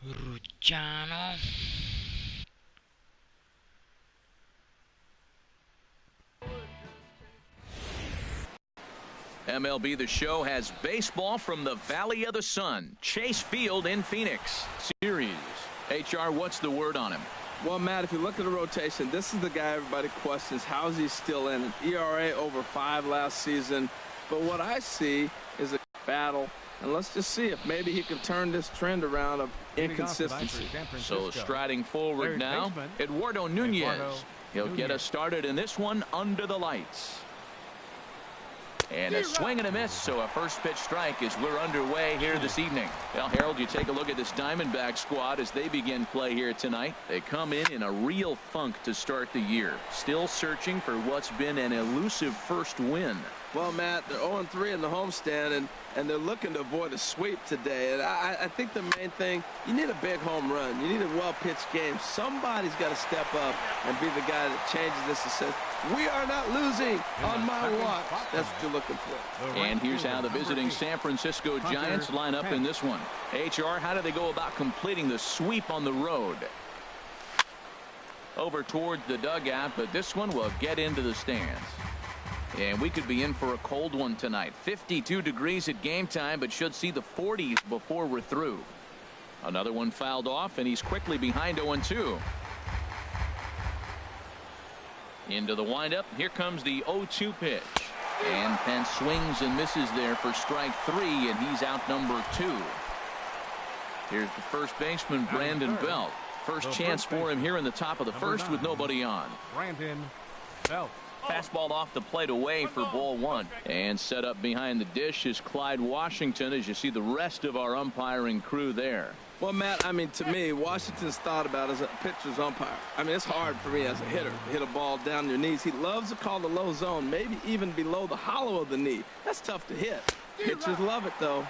Rucciano. MLB The Show has baseball from the Valley of the Sun, Chase Field in Phoenix. Series. HR, what's the word on him? Well, Matt, if you look at the rotation, this is the guy everybody questions. How is he still in? An ERA over 5 last season. But what I see is a battle. And let's just see if maybe he can turn this trend around of inconsistency. So striding forward now, Eduardo Nunez. He'll get us started in this one under the lights. And a swing and a miss, so a first pitch strike as we're underway here this evening. Well, Harold, you take a look at this Diamondback squad as they begin play here tonight. They come in a real funk to start the year. Still searching for what's been an elusive first win. Well, Matt, they're 0-3 in the homestand, and they're looking to avoid a sweep today. And I think the main thing, you need a big home run. You need a well-pitched game. Somebody's got to step up and be the guy that changes this and says, we are not losing on my watch. That's what you're looking for. And here's how the visiting San Francisco Giants line up in this one. HR, how do they go about completing the sweep on the road? Over towards the dugout, but this one will get into the stands. And we could be in for a cold one tonight. 52 degrees at game time, but should see the 40s before we're through. Another one fouled off, and he's quickly behind 0-2. Into the windup. Here comes the 0-2 pitch. And Pence swings and misses there for strike 3, and he's out number 2. Here's the first baseman, Brandon Belt. First chance for him here in the top of the first with nobody on. Brandon Belt. Fastball off the plate away for ball 1. And set up behind the dish is Clyde Washington as you see the rest of our umpiring crew there. Well, Matt, I mean, to me, Washington's thought about as a pitcher's umpire. I mean, it's hard for me as a hitter to hit a ball down your knees. He loves to call the low zone, maybe even below the hollow of the knee. That's tough to hit. Pitchers love it, though.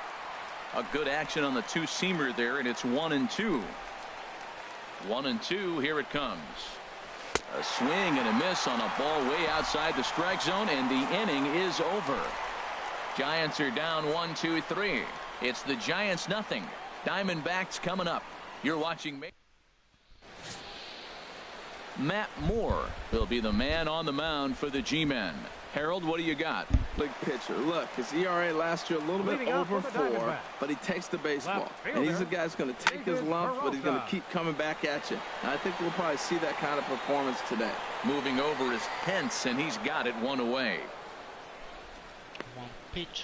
A good action on the two-seamer there, and it's 1-2. 1-2, here it comes. A swing and a miss on a ball way outside the strike zone, and the inning is over. Giants are down 1-2-3. It's the Giants nothing. Diamondbacks coming up. You're watching Matt Moore will be the man on the mound for the G-men. Harold, what do you got? Big pitcher. Look, his ERA last year a little bit over 4, but he takes the baseball. And he's a guy that's going to take his lumps, but he's going to keep coming back at you. And I think we'll probably see that kind of performance today. Moving over is Pence, and he's got it 1 away.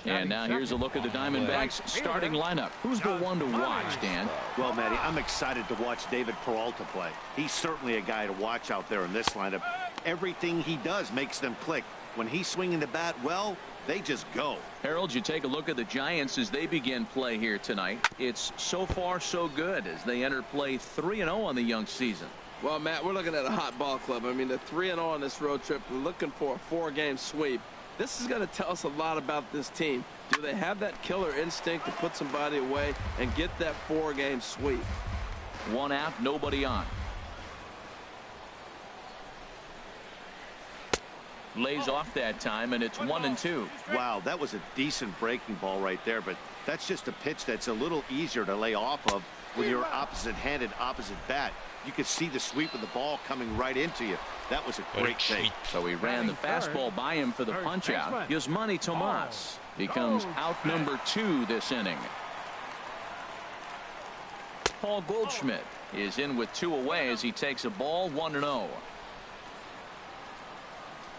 And now here's a look at the Diamondbacks starting lineup. Who's the one to watch, Dan? Well, Matty, I'm excited to watch David Peralta play. He's certainly a guy to watch out there in this lineup. Everything he does makes them click. When he's swinging the bat, well, they just go. Harold, you take a look at the Giants as they begin play here tonight. It's so far so good as they enter play 3-0 on the young season. Well, Matt, we're looking at a hot ball club. I mean, they're 3-0 on this road trip. We're looking for a 4-game sweep. This is going to tell us a lot about this team. Do they have that killer instinct to put somebody away and get that 4-game sweep? 1 out, nobody on. Lays off that time, and it's 1-2. Wow, that was a decent breaking ball right there, but that's just a pitch that's a little easier to lay off of when you're opposite-handed, opposite bat. You could see the sweep of the ball coming right into you. That was a great take. So he ran the fastball by him for the punch-out. Yasmani Tomas becomes out number 2 this inning. Paul Goldschmidt is in with 2 away as he takes a ball 1-0.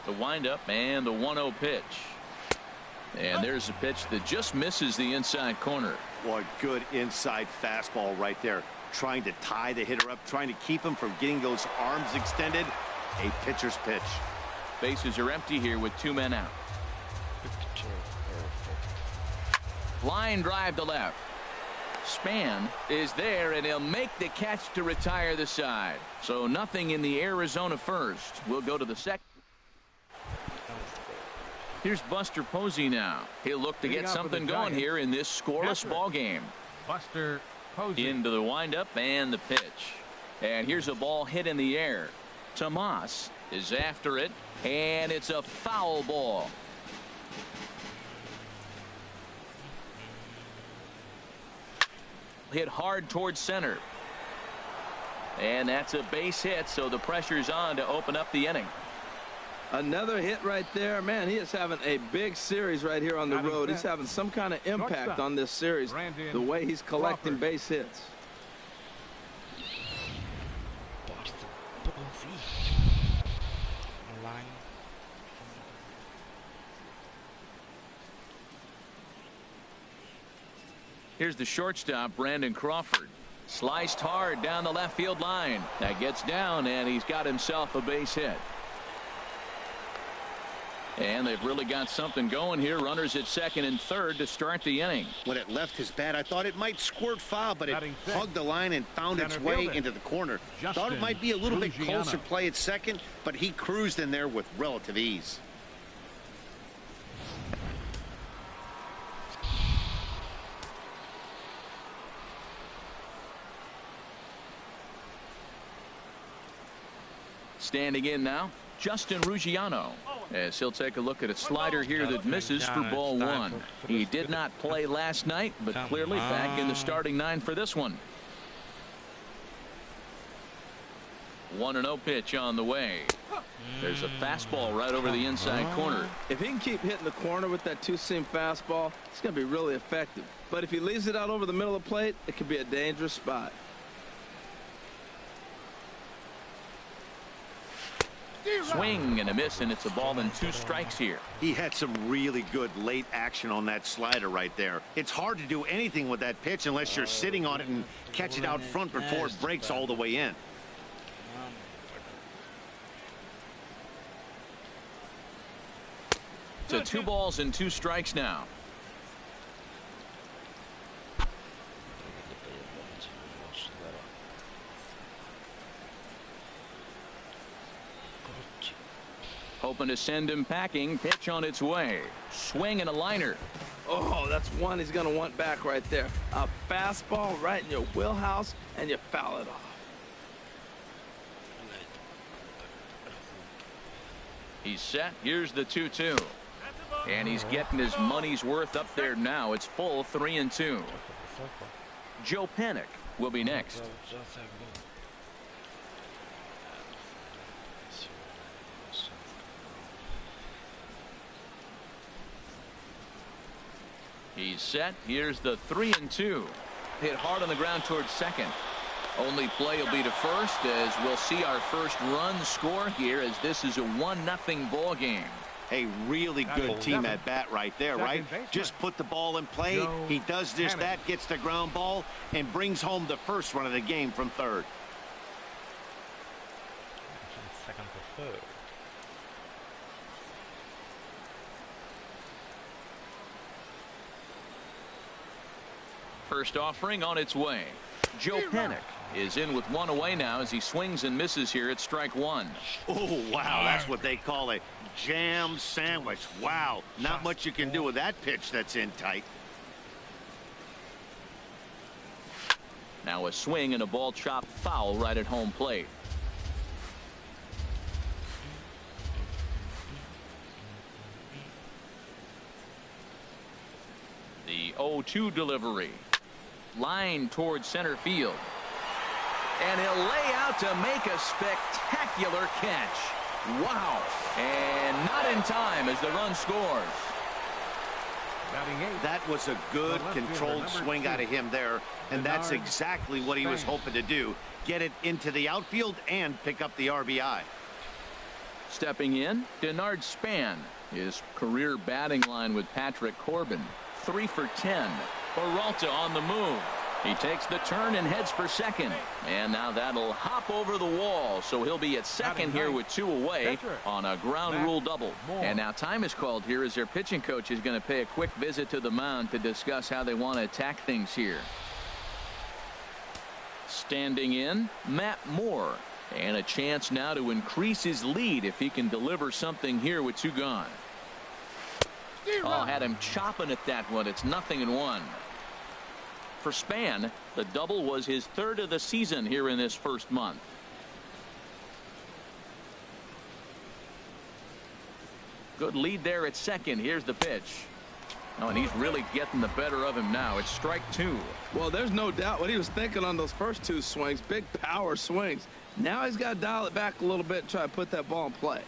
The windup and the 1-0 pitch. And there's a pitch that just misses the inside corner. Boy, good inside fastball right there. Trying to tie the hitter up, trying to keep him from getting those arms extended. A pitcher's pitch. Bases are empty here with 2 men out. Line drive to left. Span is there, and he'll make the catch to retire the side. So nothing in the Arizona first. We'll go to the second. Here's Buster Posey now. He'll look to get something going here in this scoreless ball game. Buster Posey. Into the windup and the pitch. And here's a ball hit in the air. Tomas is after it, and it's a foul ball. Hit hard towards center. And that's a base hit, so the pressure's on to open up the inning. Another hit right there. Man, he is having a big series right here on the road. He's having some kind of impact on this series, the way he's collecting base hits. Here's the shortstop, Brandon Crawford. Sliced hard down the left field line. That gets down, and he's got himself a base hit. And they've really got something going here. Runners at second and third to start the inning. When it left his bat, I thought it might squirt foul, but it hugged the line and found its way into the corner. Thought it might be a little bit closer play at second, but he cruised in there with relative ease. Standing in now, Justin Ruggiano, as he'll take a look at a slider here that misses for ball one. He did not play last night, but clearly back in the starting nine for this one. 1-0 pitch on the way. There's a fastball right over the inside corner. If he can keep hitting the corner with that two-seam fastball, it's going to be really effective. But if he leaves it out over the middle of the plate, it could be a dangerous spot. Swing and a miss, and it's a ball and 2 strikes here. He had some really good late action on that slider right there. It's hard to do anything with that pitch unless you're sitting on it and catch it out front before it breaks all the way in. So 2 balls and 2 strikes now. Hoping to send him packing. Pitch on its way. Swing and a liner. Oh, that's one he's going to want back right there. A fastball right in your wheelhouse, and you foul it off. He's set. Here's the 2-2. And he's getting his money's worth up there now. It's full 3-2. Joe Panik will be next. He's set. Here's the 3-2. Hit hard on the ground towards second. Only play will be to first, as we'll see our first run score here, as this is a 1-0 ball game. A really good team at bat right there, right? Just put the ball in play. He does just that, gets the ground ball, and brings home the first run of the game from third. Second to third. First offering on its way. Joe Panik is in with 1 away now as he swings and misses here at strike 1. Oh, wow. That's what they call a jam sandwich. Wow. Not much you can do with that pitch that's in tight. Now a swing and a ball chopped foul right at home plate. The 0-2 delivery. Line towards center field. And he'll lay out to make a spectacular catch. Wow. And not in time as the run scores. That was a good controlled swing out of him there, and that's exactly what he was hoping to do. Get it into the outfield and pick up the RBI. Stepping in, Denard Span. His career batting line with Patrick Corbin. 3 for 10. Peralta on the move. He takes the turn and heads for second. And now that'll hop over the wall. So he'll be at second here with 2 away on a ground rule double. And now time is called here as their pitching coach is going to pay a quick visit to the mound to discuss how they want to attack things here. Standing in, Matt Moore. And a chance now to increase his lead if he can deliver something here with 2 gone. Oh, had him chopping at that one. It's 0-1. For Span, the double was his 3rd of the season here in this first month. Good lead there at second. Here's the pitch. Oh, and he's really getting the better of him now. It's strike 2. Well, there's no doubt what he was thinking on those first 2 swings. Big power swings. Now he's got to dial it back a little bit and try to put that ball in play.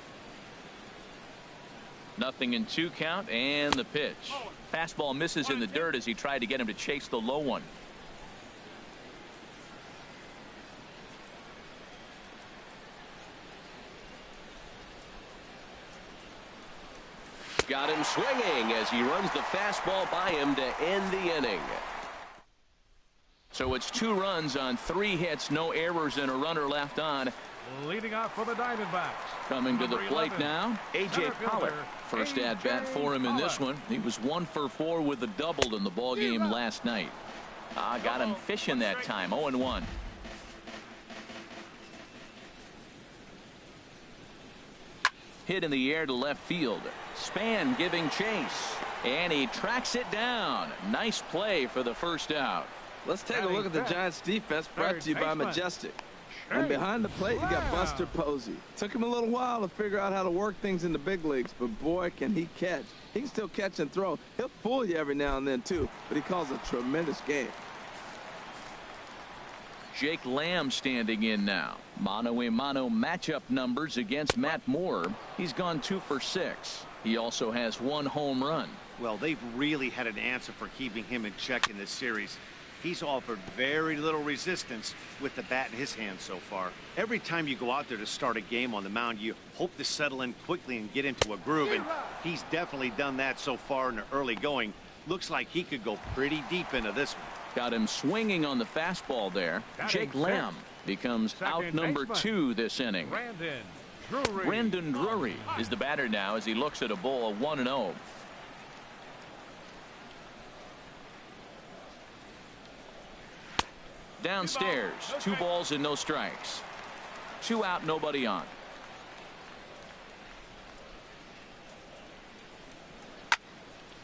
0-2 count, and the pitch. Fastball misses in the dirt as he tried to get him to chase the low one. Got him swinging as he runs the fastball by him to end the inning. So it's 2 runs on 3 hits, no errors, and a runner left on. Leading off for the Diamondbacks. Coming to the plate now, A.J. Pollock. First at bat for him in this one. He was 1 for 4 with a double in the ball game last night. Got him fishing that time. 0-1. Hit in the air to left field. Span giving chase, and he tracks it down. Nice play for the first out. Let's take a look at the Giants defense, brought to you by Majestic. And behind the plate, you got Buster Posey. Took him a little while to figure out how to work things in the big leagues, but boy, can he catch. He can still catch and throw. He'll fool you every now and then, too, but he calls a tremendous game. Jake Lamb standing in now. Mano-a-mano matchup numbers against Matt Moore. He's gone 2 for 6. He also has 1 home run. Well, they've really had an answer for keeping him in check in this series. He's offered very little resistance with the bat in his hand so far. Every time you go out there to start a game on the mound, you hope to settle in quickly and get into a groove, and he's definitely done that so far in the early going. Looks like he could go pretty deep into this one. Got him swinging on the fastball there. Jake Lamb becomes out number 2 this inning. Brandon Drury is the batter now as he looks at a ball 1-0. Downstairs, 2 balls and no strikes. 2 out, nobody on.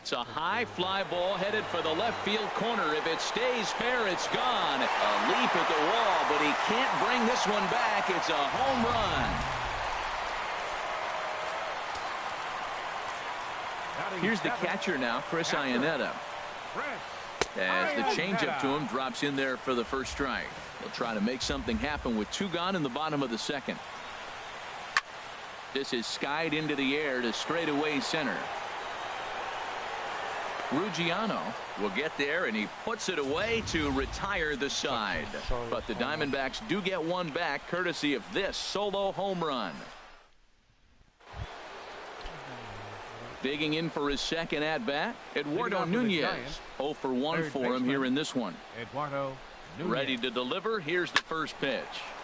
It's a high fly ball headed for the left field corner. If it stays fair, it's gone. A leap at the wall, but he can't bring this one back. It's a home run. Here's the catcher now, Chris Iannetta. As the changeup to him drops in there for the first strike. He'll try to make something happen with 2 gone in the bottom of the second. This is skied into the air to straightaway center. Ruggiano will get there, and he puts it away to retire the side. But the Diamondbacks do get 1 back courtesy of this solo home run. Digging in for his second at bat, Eduardo Nunez. 0 for 1 for him here in this one. Eduardo Nunez. Ready to deliver. Here's the first pitch.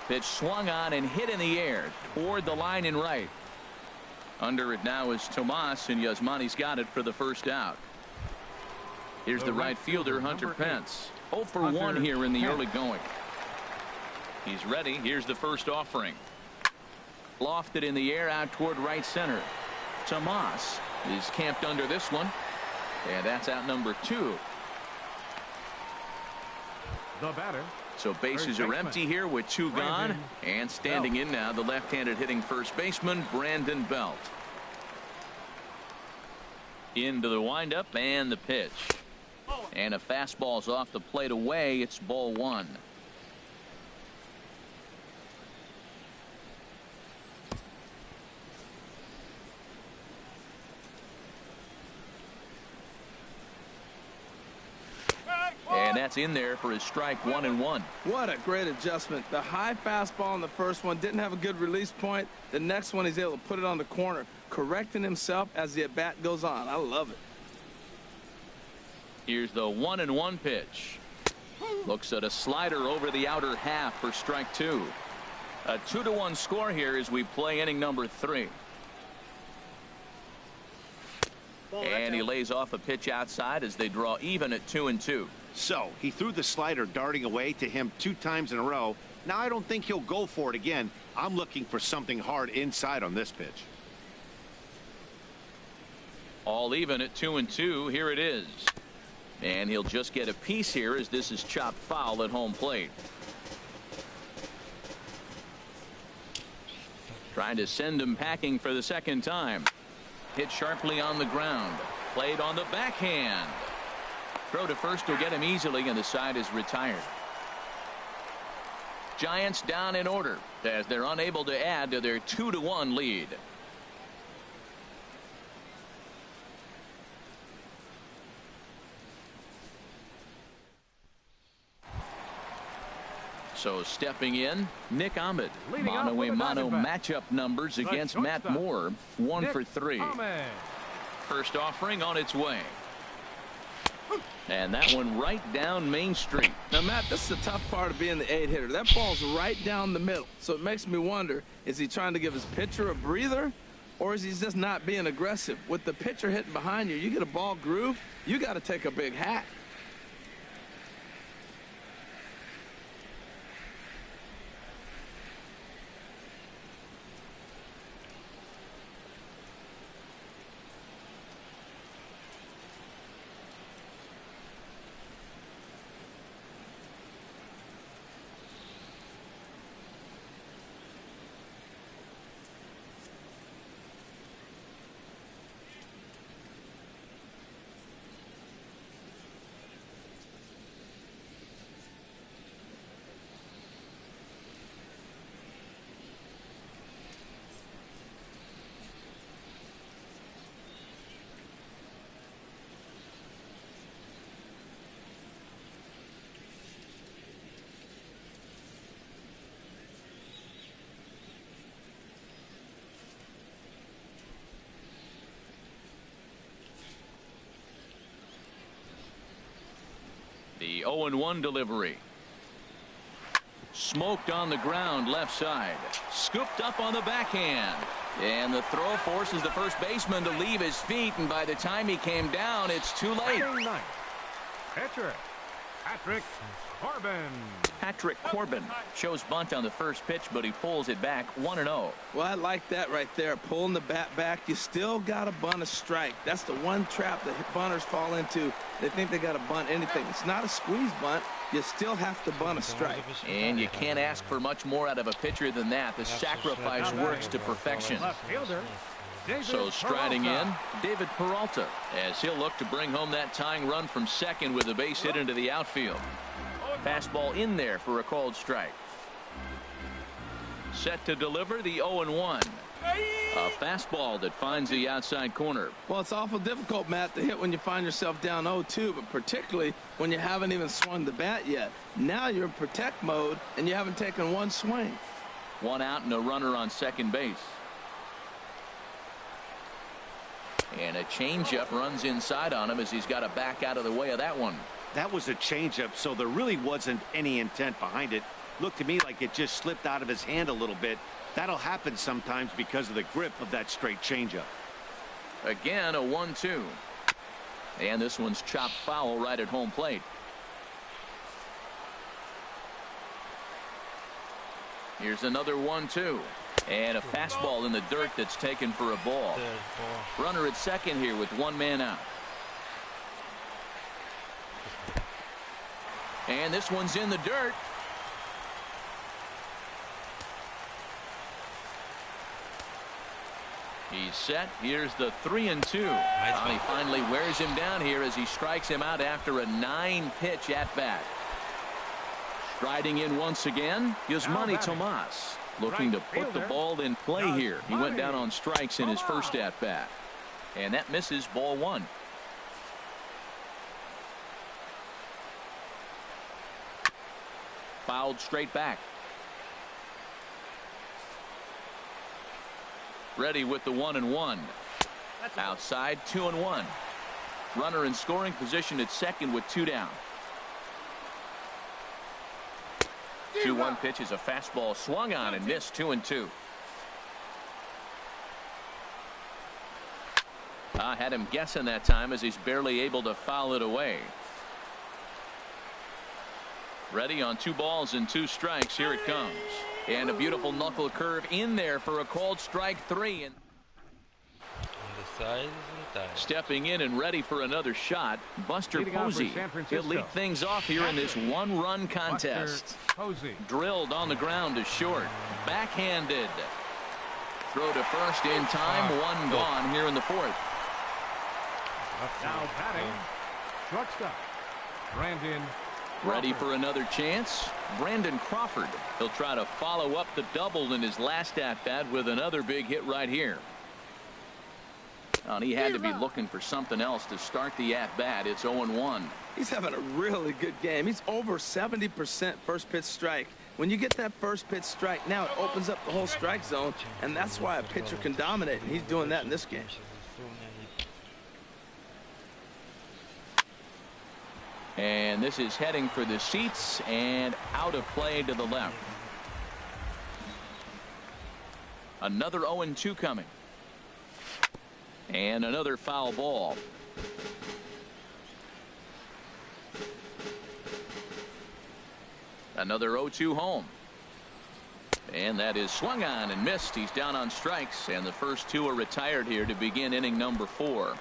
Pitch swung on and hit in the air toward the line and right. Under it now is Tomas, and Yasmani's got it for the first out. Here's the right fielder, Hunter Pence. 0 for 1 here in the early going. He's ready. Here's the first offering. Lofted in the air out toward right center. Tomas is camped under this one, and that's out number 2. The batter. So bases are empty here with 2 gone, and standing in now the left-handed hitting first baseman Brandon Belt. Into the windup and the pitch, and a fastball's off the plate away. It's ball 1. And that's in there for his strike 1-1. What a great adjustment. The high fastball in the first one didn't have a good release point. The next one he's able to put it on the corner, correcting himself as the at-bat goes on. I love it. Here's the 1-1 pitch. Looks at a slider over the outer half for strike 2. A 2-1 score here as we play inning number 3. And he lays off a pitch outside as they draw even at 2-2. So he threw the slider darting away to him 2 times in a row. Now I don't think he'll go for it again. I'm looking for something hard inside on this pitch. All even at 2-2. Here it is. And he'll just get a piece here as this is chopped foul at home plate. Trying to send him packing for the second time. Hit sharply on the ground. Played on the backhand. Throw to first will get him easily, and the side is retired. Giants down in order as they're unable to add to their 2-1 lead. So stepping in, Nick Ahmed. Mano-a-mano matchup numbers against Matt Moore. 1 for 3. First offering on its way. And that one right down Main Street. Now, Matt, this is the tough part of being the 8-hitter. That ball's right down the middle. So it makes me wonder, is he trying to give his pitcher a breather, or is he just not being aggressive? With the pitcher hitting behind you, you get a ball groove, you got to take a big hack. The 0-1 delivery. Smoked on the ground left side. Scooped up on the backhand. And the throw forces the first baseman to leave his feet, and by the time he came down, it's too late. Pitcher, Patrick Corbin shows bunt on the first pitch, but he pulls it back 1-0. Well, I like that right there. Pulling the bat back, you still got to bunt a strike. That's the one trap that bunters fall into. They think they got to bunt anything. It's not a squeeze bunt. You still have to bunt a strike. And you can't ask for much more out of a pitcher than that. The sacrifice works to perfection. So striding in, David Peralta, as he'll look to bring home that tying run from second with a base hit into the outfield. Fastball in there for a called strike. Set to deliver the 0-1. A fastball that finds the outside corner. Well, it's awful difficult, Matt, to hit when you find yourself down 0-2, but particularly when you haven't even swung the bat yet. Now you're in protect mode, and you haven't taken one swing. One out and a runner on second base. And a changeup runs inside on him as he's got to back out of the way of that one. That was a changeup, so there really wasn't any intent behind it. Looked to me like it just slipped out of his hand a little bit. That'll happen sometimes because of the grip of that straight changeup. Again, a 1-2. And this one's chopped foul right at home plate. Here's another 1-2. And a fastball in the dirt that's taken for a ball. Runner at second here with one man out. And this one's in the dirt. He's set. Here's the 3-2. He finally wears him down here as he strikes him out after a 9-pitch at bat. Striding in once again, Yasmani Tomas, looking to put the ball in play here. He went down on strikes in his first at bat. And that misses, ball 1. Fouled straight back. Ready with the 1-1. Outside, 2-1. Runner in scoring position at second with 2 down. 2-1 pitch is a fastball swung on and missed. 2-2. I had him guessing that time as he's barely able to foul it away. Ready on 2 balls and 2 strikes. Here it comes. And a beautiful knuckle curve in there for a called strike 3. And stepping in and ready for another shot, Buster Posey. He'll lead things off here in this 1-run contest. Drilled on the ground to short. Backhanded. throw to first in time. One gone here in the fourth. Now batting, shortstop, Brandon. Ready for another chance. Brandon Crawford. He'll try to follow up the double in his last at-bat with another big hit right here. And he had to be looking for something else to start the at-bat. It's 0-1. He's having a really good game. He's over 70% first pitch strike. When you get that first pitch strike, now it opens up the whole strike zone, and that's why a pitcher can dominate, and he's doing that in this game. And this is heading for the seats and out of play to the left. Another 0-2 coming. And another foul ball. Another 0-2 home. And that is swung on and missed. He's down on strikes, and the first two are retired here to begin inning number 4.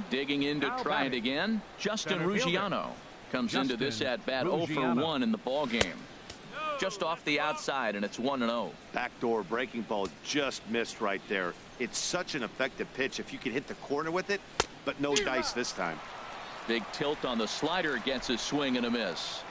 Digging in to try it again. Justin Ruggiano comes into this at bat 0 for 1 in the ball game. Just off the outside, and it's 1-0. Backdoor breaking ball just missed right there. It's such an effective pitch if you can hit the corner with it, but no dice this time. Big tilt on the slider, gets a swing and a miss.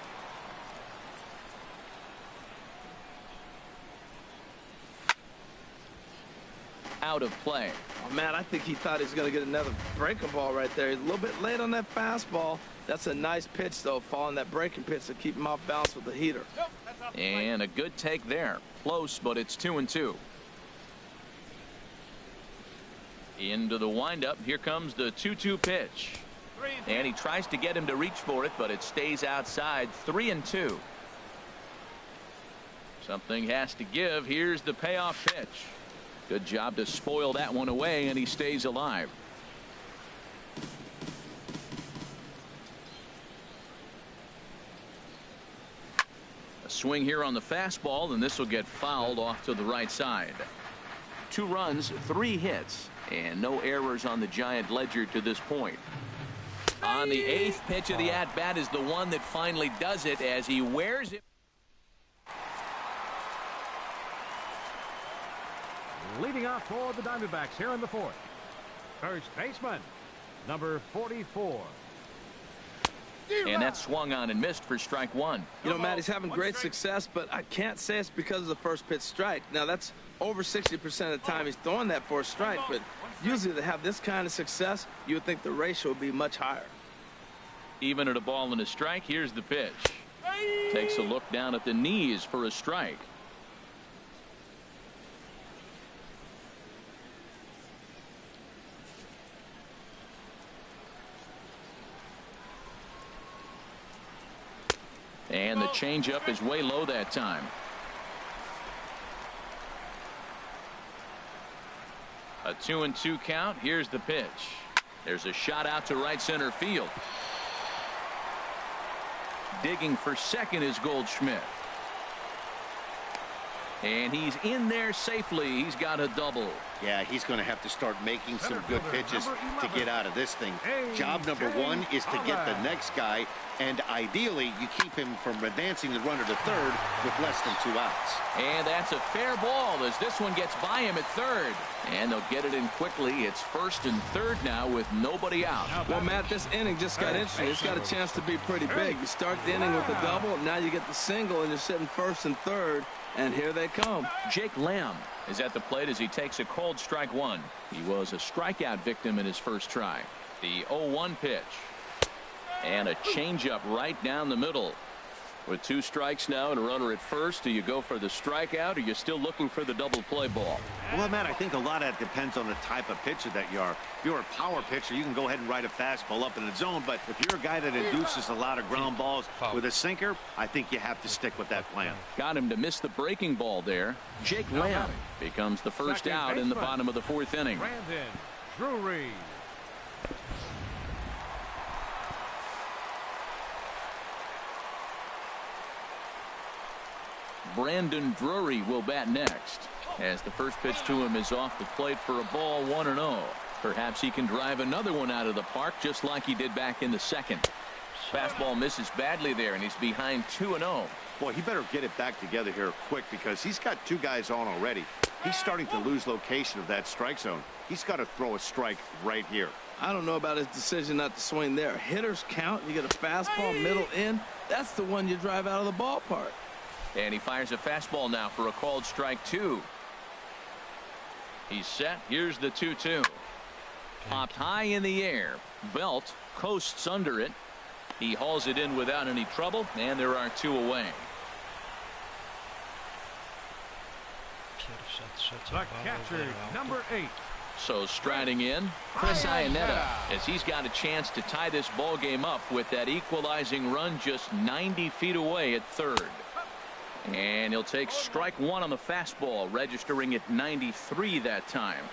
Out of play. Oh, man, I think he thought he was going to get another breaking ball right there. He's a little bit late on that fastball. That's a nice pitch, though, following that breaking pitch to keep him off balance with the heater. And a good take there. Close, but it's 2-2. Into the windup. Here comes the 2-2 pitch. And he tries to get him to reach for it, but it stays outside. 3-2. Something has to give. Here's the payoff pitch. Good job to spoil that one away, and he stays alive. A swing here on the fastball, and this will get fouled off to the right side. 2 runs, 3 hits, and no errors on the Giant ledger to this point. On the 8th pitch of the at-bat is the one that finally does it as he wears it. Leading off for the Diamondbacks here in the fourth. First baseman, number 44. And that swung on and missed for strike 1. You know, Matt, he's having great success, but I can't say it's because of the first pitch strike. Now, that's over 60% of the time he's throwing that for a strike, but usually to have this kind of success, you would think the ratio would be much higher. Even at a ball and a strike, here's the pitch. Takes a look down at the knees for a strike. And the changeup is way low that time. A 2-2 count. Here's the pitch. There's a shot out to right center field. Digging for second is Goldschmidt. And he's in there safely. He's got a double. Yeah, he's going to have to start making some good pitches to get out of this thing. Job number 1 is to get the next guy, and ideally you keep him from advancing the runner to third with less than 2 outs. And that's a fair ball as this one gets by him at third. And they'll get it in quickly. It's first and third now with nobody out. Well, Matt, this inning just got interesting. It's got a chance to be pretty big. You start the inning with the double, now you get the single, and you're sitting first and third. And here they come. Jake Lamb is at the plate as he takes a cold strike 1. He was a strikeout victim in his first try. The 0-1 pitch. And a changeup right down the middle. With 2 strikes now and a runner at first, do you go for the strikeout or are you still looking for the double play ball? Well, Matt, I think a lot of that depends on the type of pitcher that you are. If you're a power pitcher, you can go ahead and ride a fastball up in the zone. But if you're a guy that induces a lot of ground balls with a sinker, I think you have to stick with that plan. Got him to miss the breaking ball there. Jake Lamb becomes the first out in the bottom of the 4th inning. Brandon Drury. Brandon Drury will bat next as the first pitch to him is off the plate for a ball. 1-0. Perhaps he can drive another one out of the park just like he did back in the second. Fastball misses badly there, and he's behind 2-0. Boy, he better get it back together here quick because he's got 2 guys on already. He's starting to lose location of that strike zone. He's got to throw a strike right here. I don't know about his decision not to swing there. Hitters count. You get a fastball, middle in. That's the one you drive out of the ballpark. And he fires a fastball now for a called strike 2. He's set. Here's the 2-2. Popped high in the air. Belt coasts under it. He hauls it in without any trouble, and there are 2 away. The catcher, number 8. So striding in, Chris Iannetta, as he's got a chance to tie this ball game up with that equalizing run just 90 feet away at third. And he'll take strike 1 on the fastball, registering at 93 that time.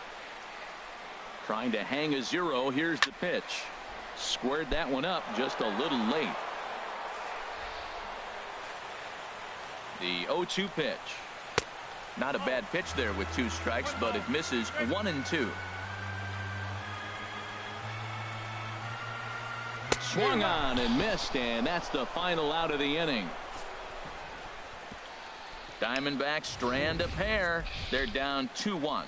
Trying to hang a 0. Here's the pitch. Squared that one up just a little late. The 0-2 pitch. Not a bad pitch there with 2 strikes, but it misses 1-2. Swung on and missed, and that's the final out of the inning. Diamondbacks strand a pair. They're down 2-1.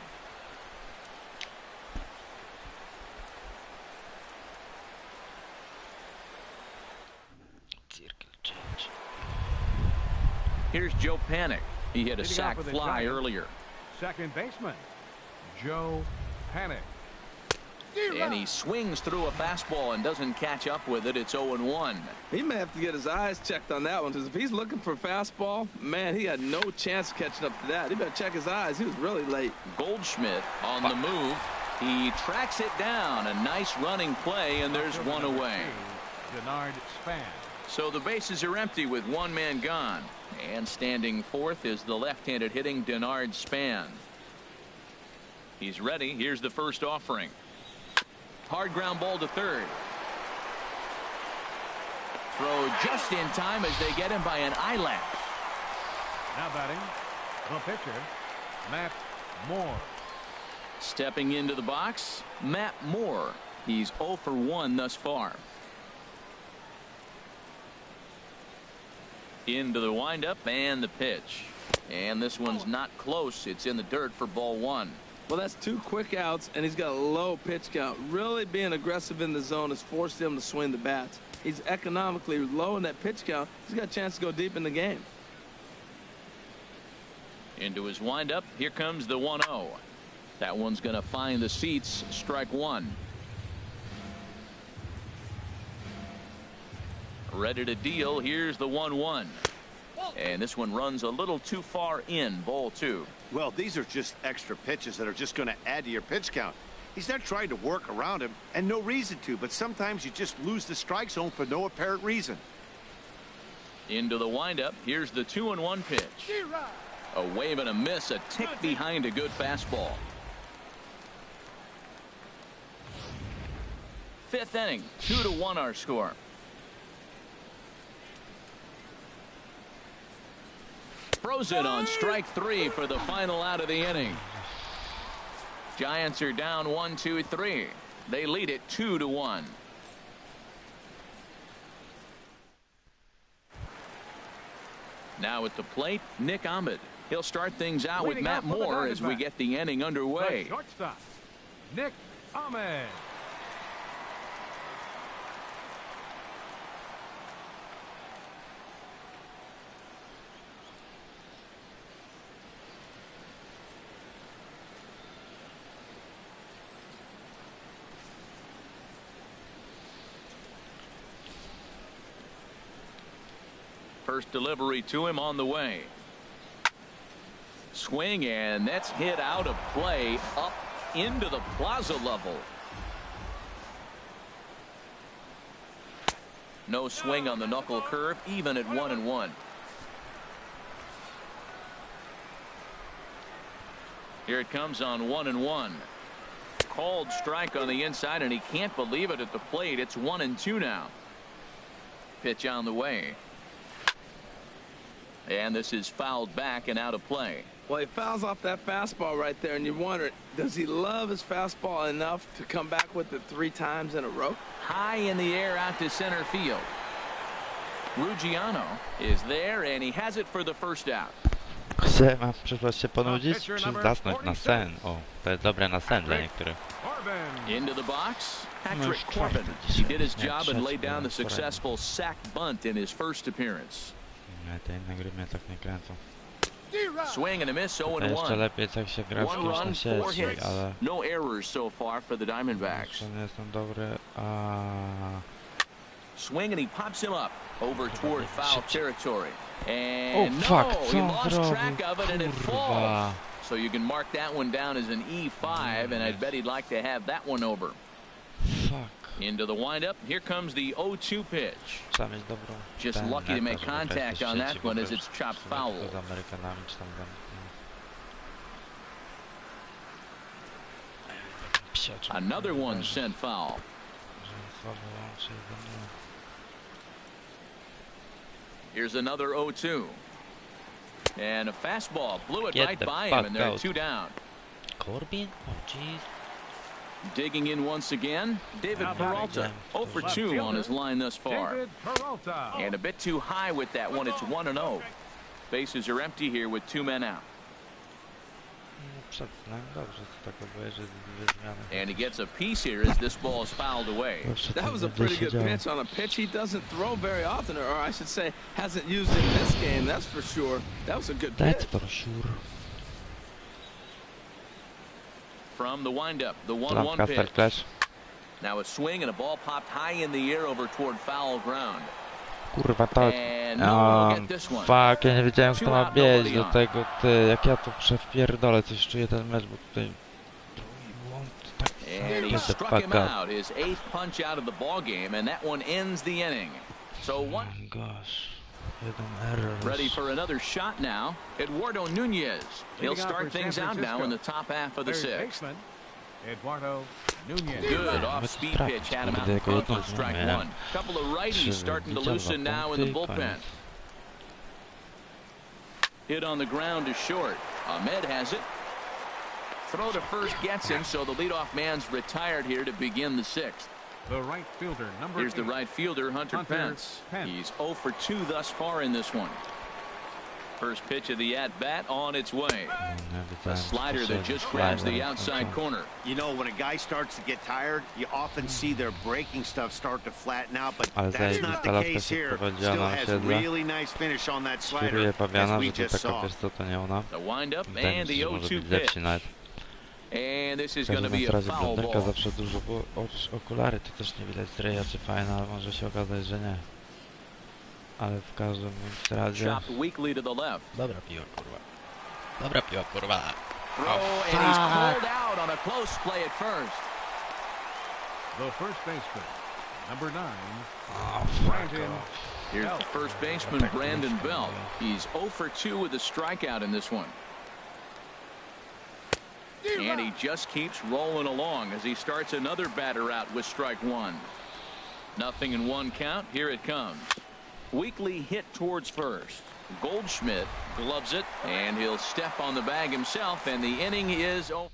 Here's Joe Panik. He hit a sac fly earlier. Second baseman, Joe Panik. And he swings through a fastball and doesn't catch up with it. It's 0-1. He may have to get his eyes checked on that one, because if he's looking for a fastball, man, he had no chance of catching up to that. He better check his eyes. He was really late. Goldschmidt on the move. He tracks it down. A nice running play, and there's 1 away. Denard Span. So the bases are empty with 1 man gone. And standing fourth is the left-handed hitting Denard Span. He's ready. Here's the first offering. Hard ground ball to third. Throw just in time as they get him by an eyelash. Now batting, the pitcher, Matt Moore. Stepping into the box, Matt Moore. He's 0 for 1 thus far. Into the windup and the pitch. And this one's not close. It's in the dirt for ball 1. Well, that's 2 quick outs, and he's got a low pitch count. Really being aggressive in the zone has forced him to swing the bats. He's economically low in that pitch count. He's got a chance to go deep in the game. Into his windup. Here comes the 1-0. That one's going to find the seats. Strike 1. Ready to deal. Here's the 1-1. And this one runs a little too far in. Ball 2. Well, these are just extra pitches that are just going to add to your pitch count. He's not trying to work around him, and no reason to, but sometimes you just lose the strike zone for no apparent reason. Into the windup. Here's the 2-1 pitch. A wave and a miss. A tick behind a good fastball. 5th inning. 2-1 our score. Frozen on strike 3 for the final out of the inning. Giants are down 1-2-3. They lead it 2-1. Now at the plate, Nick Ahmed. He'll start things out with Matt Moore as we get the inning underway. Shortstop, Nick Ahmed. First delivery to him on the way. Swing, and that's hit out of play up into the plaza level. No swing on the knuckle curve, even at 1-1. Here it comes on 1-1. Called strike on the inside, and he can't believe it at the plate. It's 1-2 now. Pitch on the way. And this is fouled back and out of play. Well, he fouls off that fastball right there, and you wonder, does he love his fastball enough to come back with it 3 times in a row? High in the air out to center field. Ruggiano is there, and he has it for the first out. Mam przyszłość się ponudzić, czy zasnąć na sen? O, to jest dobre na sen dla niektórych. Into the box, Patrick Corbin. He did his job and laid down the successful sac bunt in his first appearance. Te inne gry mnie tak nie kręcą. Swing and a miss, 0-1. Jeszcze lepiej jak się gra w kimś na sieci, ale... No errors so far for the Diamondbacks. Jeszcze nie jestem dobry, Swing and he pops him up over toward foul territory. Oh And fuck, no, he lost track of it and it falls. So you can mark that one down as an E5, and I bet he'd like to have that one over. Fuck. Into the windup. Here comes the 0-2 pitch. Trzeba mieć dobrą... Just lucky to make contact on that one as it's chopped foul. Z Amerykanami czy tam... Another one sent foul. Here's another 0-2. And a fastball blew it right by him, and they're 2 down. Corbin? Oh, jeez. Digging in once again, David Peralta. 0 for 2 on his line thus far. And a bit too high with that one. It's 1-0. Bases are empty here with 2 men out. And he gets a piece here as this ball is fouled away. That was a pretty good pitch on a pitch he doesn't throw very often, or I should say hasn't used in this game, that's for sure. That was a good pitch. That's for sure. From the windup, the 1-1 pitch. Now a swing and a ball popped high in the air over toward foul ground. Kurwa, to... Fuck, ja nie wiedziałem, kto ma biec do tego, ty, jak ja tu przewpierdolę, coś czuję ten mecz, bo tutaj... And he struck him out, his 8th punch out of the ball game, and that one ends the inning. So one... Oh my gosh. Error. Ready for another shot now. Eduardo Nunez. He'll start things out now in the top half of the 6th. Eduardo Nunez. Good off-speed pitch had him out in front for strike 1. Couple of righties starting to loosen now in the bullpen. Hit on the ground is short. Ahmed has it. Throw to first gets him, so the leadoff man's retired here to begin the 6th. The right fielder, number Here's 8. the right fielder, Hunter Pence. He's 0 for 2 thus far in this one. First pitch of the at-bat on its way. A slider that just grabs the outside corner. You know, when a guy starts to get tired, you often see their breaking stuff start to flatten out, but that's not the case here. Still has really nice finish on that slider, as we just saw. The windup and the 0-2 pitch. And this is going to be a foul ball. Zawsze dużo, bo okulary to też nie widać z ryja, czy fajne, ale może się okazać, że nie. Ale w każdym razie... Dobra piła, kurwa. Dobra piła, kurwa. Throw, and he's called out on a close play at first. The first baseman, number 9. Here's the first baseman, Brandon Belt. He's 0 for 2 with a strikeout in this one. And he just keeps rolling along as he starts another batter out with strike 1. Nothing in 1 count. Here it comes. Weekly hit towards first. Goldschmidt gloves it, and he'll step on the bag himself, and the inning is over.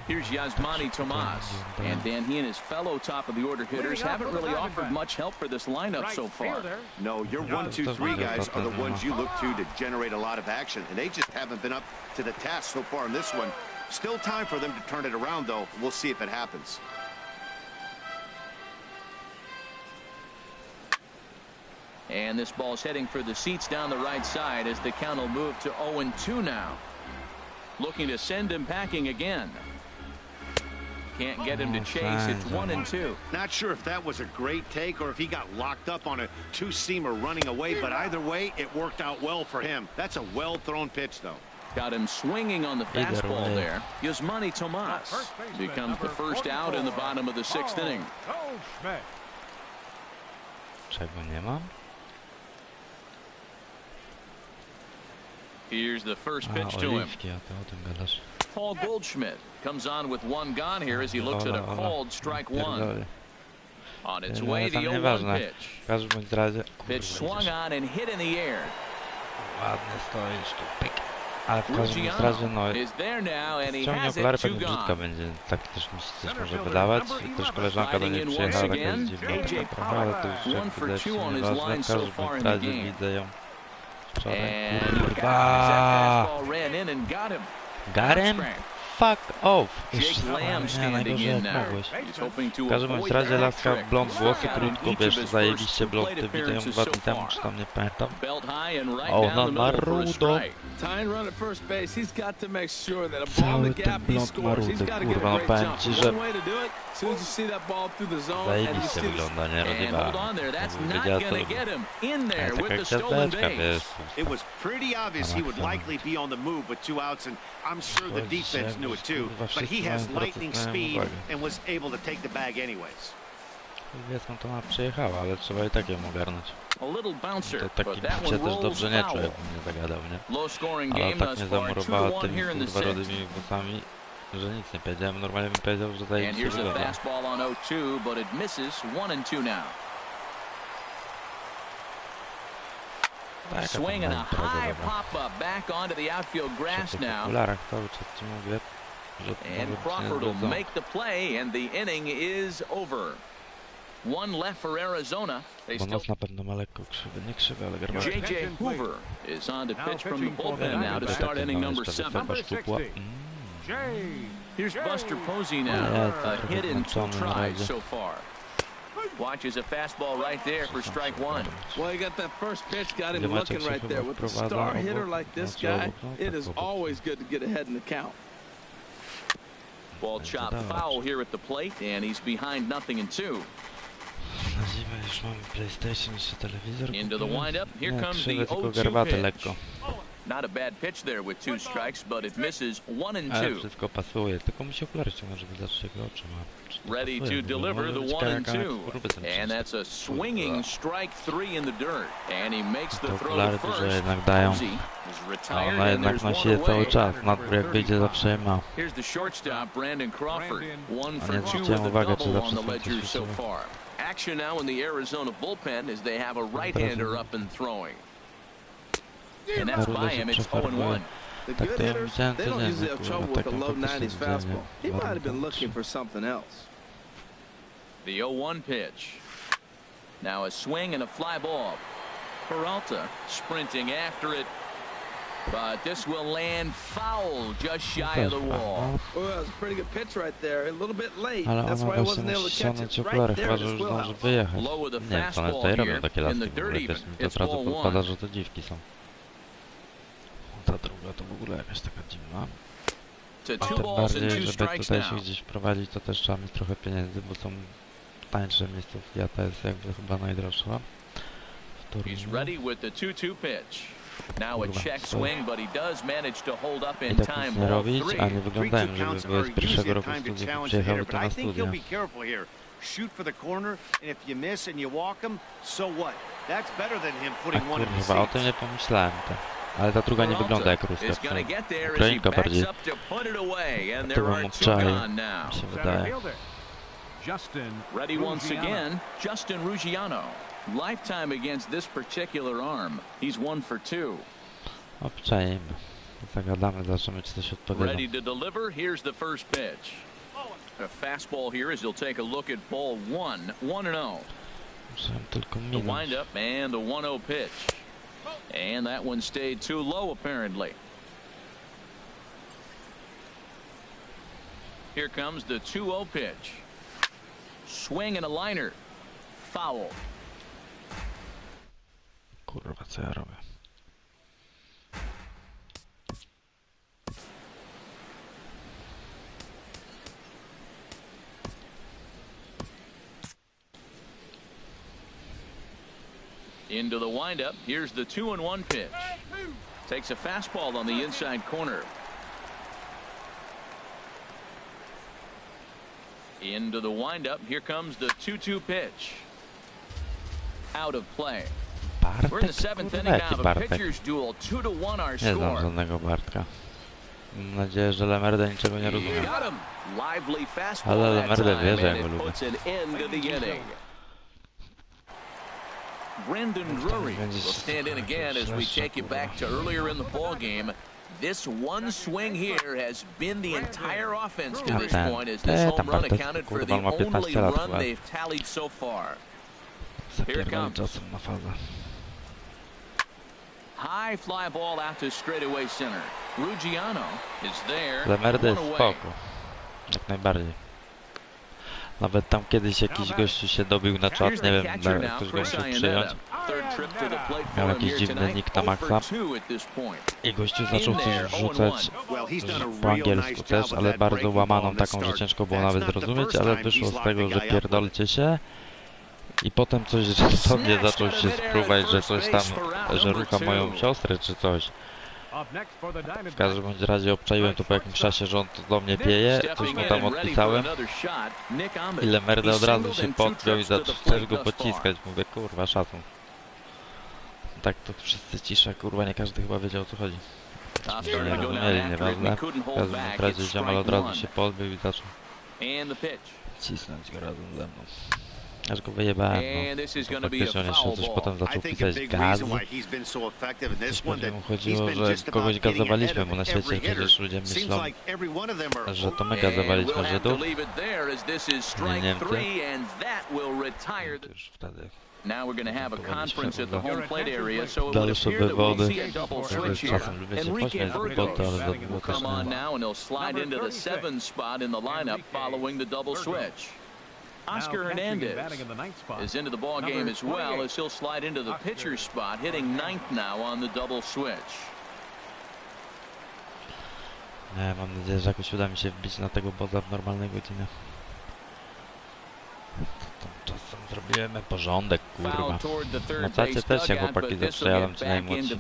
Here's Yasmani Tomas, and Dan, he and his fellow top-of-the-order hitters haven't really offered much help for this lineup so far. No, your 1, 2, 3 guys are the ones you look to generate a lot of action, and they just haven't been up to the task so far in this one. Still time for them to turn it around, though. We'll see if it happens. And this ball's heading for the seats down the right side as the count will move to 0-2 now. Looking to send him packing again. Can't get him to chase. It's 1-2. Not sure if that was a great take or if he got locked up on a two-seamer running away, but either way, it worked out well for him. That's a well-thrown pitch, though. Got him swinging on the fastball there. Yasmani Tomas becomes the first out in the bottom of the 6th inning. Czego nie mam? Here's the first pitch to him. Paul Goldschmidt comes on with 1 gone here as he looks at a called strike 1. On its way, the 0-1 pitch. Pitch swung on and hit in the air. Ładnie stoisz tu, pyk. Ale w każdym razie, no, is there now, and he ściągnie has okulary, it, two pewnie brzydko gone. będzie, tak też mi się coś może wydawać. Też koleżanka do niej przyjechała, taka jest dziwna trochę, ale to już jak wydaje się nieważne. W każdym razie widzę ją wczoraj. Kurwa! Garem? Fuck off! Jeszcze nie, najgorzej jak mogłeś. W każdym razie laska blond, włosy krótko, wiesz, zajebiście blondy, widzę ją 2 dni temu, czy tam nie pamiętam. O, no ma rudo. Cały ten blond ma rudy, kurwa, no powiem ci, że zajebiście wygląda, nie? Rozjebała. Wiedziała co robi. Taka gwiazdeczka, wiesz. It was pretty obvious he would likely be on the move with 2 outs, and I'm sure the defense knew it too, but he has lightning speed and was able to take the bag anyways. Wie skąd ona przyjechała, ale trzeba i tak ją ogarnąć. To taki się też dobrze nie czuł, jakbym nie zagadał, nie? Ale tak mnie zamurowała tymi kurwa rodymi włosami, że nic nie powiedziałem. Normalnie bym powiedział, że zajebiście wygląda. Swing and a high pop-up back onto the outfield grass now. And Crawford will make the play, and the inning is over. One left for Arizona. They still... J.J. Hoover is on to pitch from the bullpen now to start inning number 7. Here's Buster Posey now. A hit in 2 tries so far. Watches a fastball right there for strike 1. Well, he got that first pitch, got him looking right there. With a star hitter like this guy, it is always good to get ahead in the count. Ball chopped foul here at the plate, and he's behind 0-2. Into the windup. Here comes the 0-2 pitch. Not a bad pitch there with 2 strikes, but it misses 1-2. Ready to deliver the 1-2, and that's a swinging strike 3 in the dirt, and he makes the throw to first. Posey is retired, and there's one away. Here's the shortstop, Brandon Crawford, 1 for 2 with a double on the ledger so far. Action now in the Arizona bullpen as they have a right-hander up and throwing. And that's by him. It's 0-1. The good hitters, they don't usually have trouble with the low 90s fastball. He might have been looking for something else. The 0-1 pitch. Now a swing and a fly ball. Peralta sprinting after it, but this will land foul just shy of the wall. Well, that was a pretty good pitch right there. A little bit late. That's why he wasn't able to catch it right there. Low with the fastball here in the dirt even. It's ball 1. Ta druga to w ogóle jakaś taka dziwna. A tym bardziej, żeby tutaj się gdzieś prowadzić, to też trzeba mieć trochę pieniędzy, bo są tańsze miejscówki, a ta jest jakby chyba najdroższa. He's ready with the 2-2 pitch. Now a check swing, but he does manage to hold up in time. Nie robić, a nie wyglądają, żeby były z pierwszego roku studiów i przyjechały to na studia. Shoot for the corner, and if you miss and you walk him, so what? That's better than him putting one in the Kurwa, o tym nie pomyślałem. Ale ta druga nie wygląda jak ruska. Ukrainka bardziej. Tego mówczaj, mi się wydaje. Ready once again, Justin Ruggiano. Lifetime against this particular arm. He's 1 for 2. Obczajmy. Zagadamy, zobaczymy, czy coś odpowiada. Ready to deliver. Here's the first pitch. A fastball here as he'll take a look at ball 1. 1-0. The windup and the 1-0 pitch. And that one stayed too low, apparently. Here comes the 2-0 pitch. Swing and a liner. Foul. Kurwa, co ja robię? Into the windup. Here's the 2-1 pitch. Takes a fastball on the inside corner. Into the windup. Here comes the 2-2 pitch. Out of play. We're in the 7th inning now. A pitcher's duel. 2-1 our score. Nie znam żadnego Bartka. Mam nadzieję, że Lemerde niczego nie rozumie. Ale Lemerde wie, że ja go lubię. Brandon Drury will stand in again as we take you back to earlier in the ball game. This one swing here has been the entire offense to this point, as this home run accounted for the only run they've tallied so far. Here it comes. High fly ball out to straightaway center. Ruggiano is there. Lemerdy jest spoko. Jak najbardziej. Nawet tam kiedyś jakiś gościu się dobił na czat, nie wiem, ktoś go musiał przyjąć. Miał jakiś dziwny nick na maksa. I gościu zaczął coś rzucać po angielsku też, ale bardzo łamaną taką, że ciężko było nawet zrozumieć, ale wyszło z tego, że pierdolcie się. I potem coś do mnie zaczął się spróbować, że coś tam, że rucha moją siostrę czy coś. W każdym bądź razie obczaiłem to po jakimś czasie, że on do mnie pieje, coś mu tam odpisałem. I Lemerdy od razu się podpiął i zaczął go pociskać. Mówię, kurwa, szacun. Tak to wszyscy cisza, kurwa, nie każdy chyba wiedział, o co chodzi. Nie rozumieli, nieważne. W każdym razie ziomal od razu się podbił i zaczął cisnąć go razem ze mną. Aż go wyjebałem, no. Faktycznie on jeszcze coś potem zaczął pisać gaz. Coś pewnie mu chodziło, że kogoś gazowaliśmy, bo na świecie przecież ludzie myślą, że to my gazowaliśmy Żydów, nie Niemcy. To już wtedy dalsze wywody. Czasem lubię się pośmiać z głupoty, ale za długo też nie. Oscar Hernandez is into the ball game as well, as he'll slide into the pitcher's spot, hitting ninth now on the double switch. Nie, mam nadzieję, że jakoś uda mi się wbić na tego boda w normalnej godzinie. Czasem zrobimy porządek, kurwa. Macacie też jak chłopaki zawsze jadą ci najmłodsi.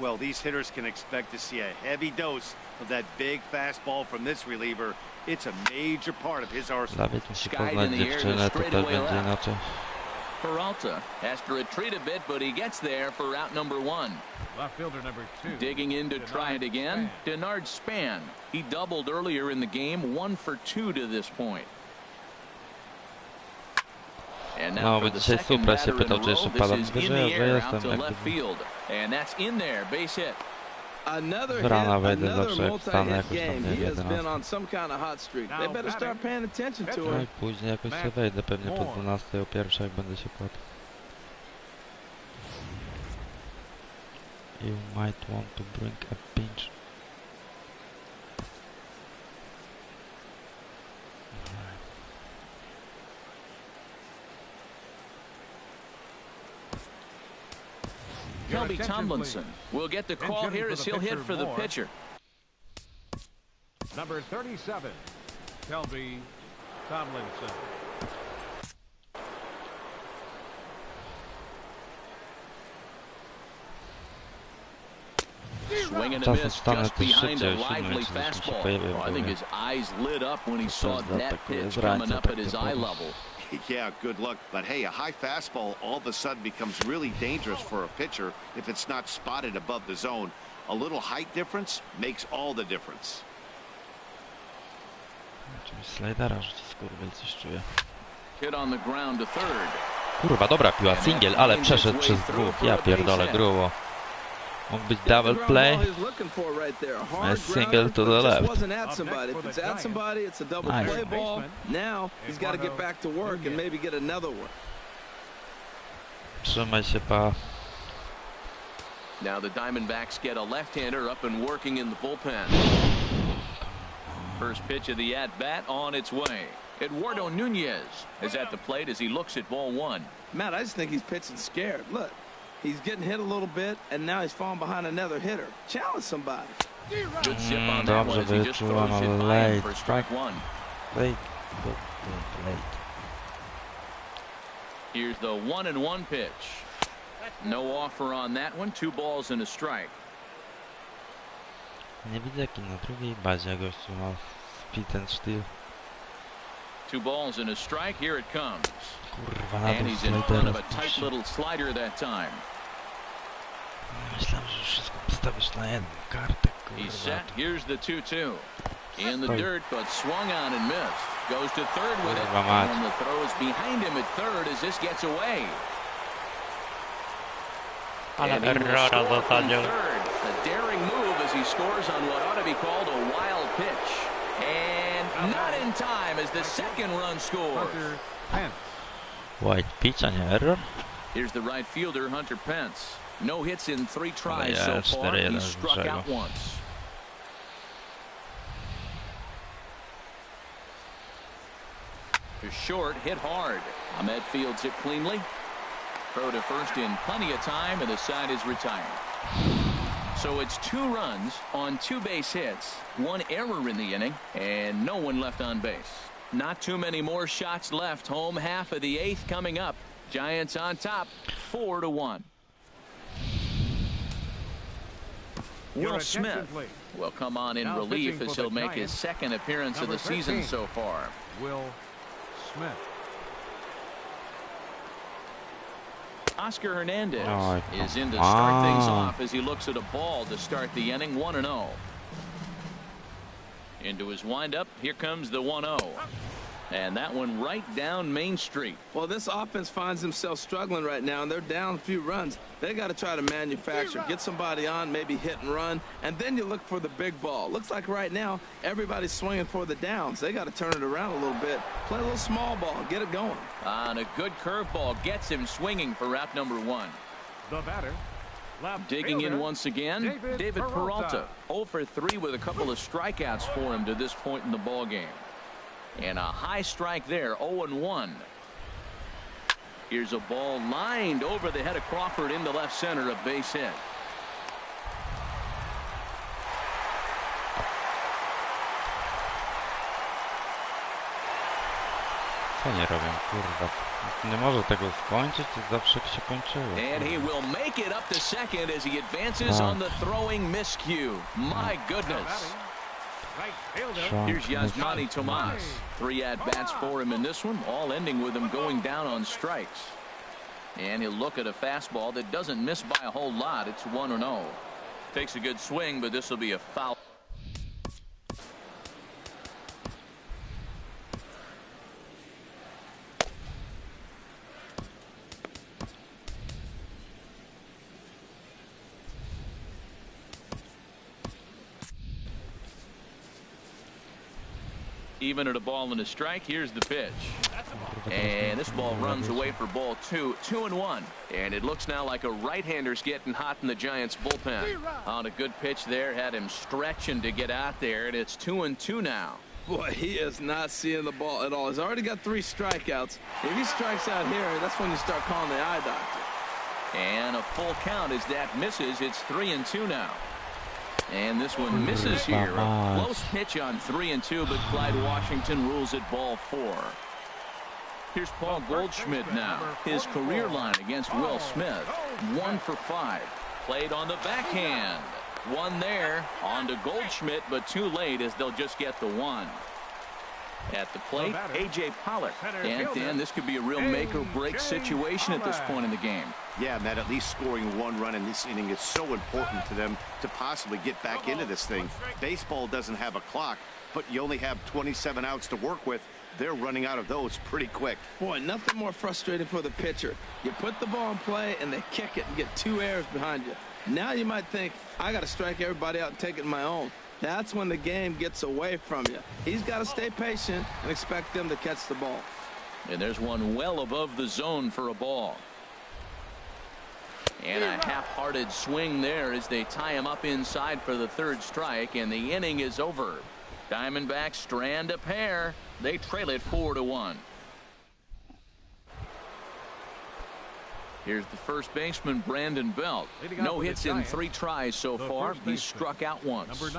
Well, these hitters can expect to see a heavy dose of that big fastball from this reliever. It's a major part of his arsenal. David musi poznać dziewczynę, to też będzie inaczej. Peralta has to retreat a bit, but he gets there for out number one. Digging in to try it again, Denard Span. He doubled earlier in the game, 1 for 2 to this point. No, bo dzisiaj Supra się pytał, czy jeszcze padam wyżej, że jestem Brana wejdę zawsze jak wstanę jakoś tam, nie wiem, 11. No i później jakoś się wejdę, pewnie po 12 o 1 jak będę się kładł. You might want to bring a pinch. Kelby Tomlinson will get the call here as he'll hit for the pitcher. Number 37, Kelby Tomlinson. Swing and a miss just behind a lively fastball. Oh, I think his eyes lit up when he saw that pitch coming up at his eye level. Yeah, good luck. But hey, a high fastball all of a sudden becomes really dangerous for a pitcher if it's not spotted above the zone. A little height difference makes all the difference. Hit on the ground to third. Kurwa, dobra piła, singiel, ale przeszedł przez dwóch. Ja pierdolę, grubo. Mógł być double play. A single to the left. Trzymaj się, pa. Now the Diamondbacks get a left-hander up and working in the bullpen. First pitch of the at-bat on its way. Eduardo Nunez is at the plate as he looks at ball one. Matt, I just think he's pitching scared. Look. He's getting hit a little bit, and now he's falling behind another hitter. Challenge somebody. Good zip on that one as he just throws it by him for strike one. Late. Here's the 1-1 pitch. No offer on that one. 2 balls and a strike. Nie widzę jaki na drugiej bazie gościu ma speed and steal. 2 balls and a strike. Here it comes. Kurwa, na and he's in front of a tight little slider that time. Myślałem, że wszystko postawisz na jedną kartę, kurwa. He's set. Here's the 2-2. In the dirt, but swung on and missed. Goes to third with it. And the throw is behind him at third as this gets away. Ale errora zostanie. A daring move he scores on what ought to be called a wild pitch. And not in time as the second run scores. White pitch, a nie error? Here's the right fielder, Hunter Pence. No hits in 3 tries yeah, so far. 4-1 He struck out once. To short, hit hard. Ahmed fields it cleanly. Throw to first in plenty of time, and the side is retired. So it's 2 runs on 2 base hits, 1 error in the inning, and no one left on base. Not too many more shots left. Home half of the 8th coming up. Giants on top, 4-1. Will Smith will come on in relief as he'll make his second appearance of the season so far. Will Smith. Oscar Hernandez is in to start things off as he looks at a ball to start the inning. 1-0. Into his windup. Here comes the 1-0. And that one right down Main Street. Well, this offense finds themselves struggling right now, and they're down a few runs. They got to try to manufacture, get somebody on, maybe hit and run, and then you look for the big ball. Looks like right now everybody's swinging for the downs. They got to turn it around a little bit, play a little small ball, get it going. And a good curveball gets him swinging for out number 1. The batter. Digging in once again, David Peralta. 0 for 3 with a couple of strikeouts for him to this point in the ball game. And a high strike there, 0-1. Here's a ball lined over the head of Crawford into left center, a base hit. Co nie robią, kurwa? Nie może tego skończyć, to zawsze się kończyło. And he will make it up to second as he advances on the throwing miscue. My goodness. Here's Yasmani Tomas. 3 at-bats for him in this one, all ending with him going down on strikes. And he'll look at a fastball that doesn't miss by a whole lot. It's 1-0. Takes a good swing, but this will be a foul. Even at a ball and a strike. Here's the pitch. And this ball runs away for ball 2. 2-1. And it looks now like a right-hander's getting hot in the Giants bullpen. On a good pitch there. Had him stretching to get out there. And it's 2-2 now. Boy, he is not seeing the ball at all. He's already got 3 strikeouts. If he strikes out here, that's when you start calling the eye doctor. And a full count as that misses. It's 3-2 now. And this one misses here. A close pitch on 3-2, but Clyde Washington rules it ball 4. Here's Paul Goldschmidt now. His career line against Will Smith. 1 for 5. Played on the backhand. 1 there. On to Goldschmidt, but too late as they'll just get the 1. At the plate, A.J. Pollock. And Dan, this could be a real make-or-break situation at this point in the game. Yeah, Matt, at least scoring 1 run in this inning is so important to them to possibly get back into this thing. Baseball doesn't have a clock, but you only have 27 outs to work with. They're running out of those pretty quick. Boy, nothing more frustrating for the pitcher. You put the ball in play, and they kick it and get 2 errors behind you. Now you might think, I got to strike everybody out and take it my own. That's when the game gets away from you. He's got to stay patient and expect them to catch the ball. And there's one well above the zone for a ball. And a half-hearted swing there as they tie him up inside for the 3rd strike, and the inning is over. Diamondbacks strand a pair. They trail it 4-1. Here's the first baseman, Brandon Belt. No hits in 3 tries so far. He's struck out once.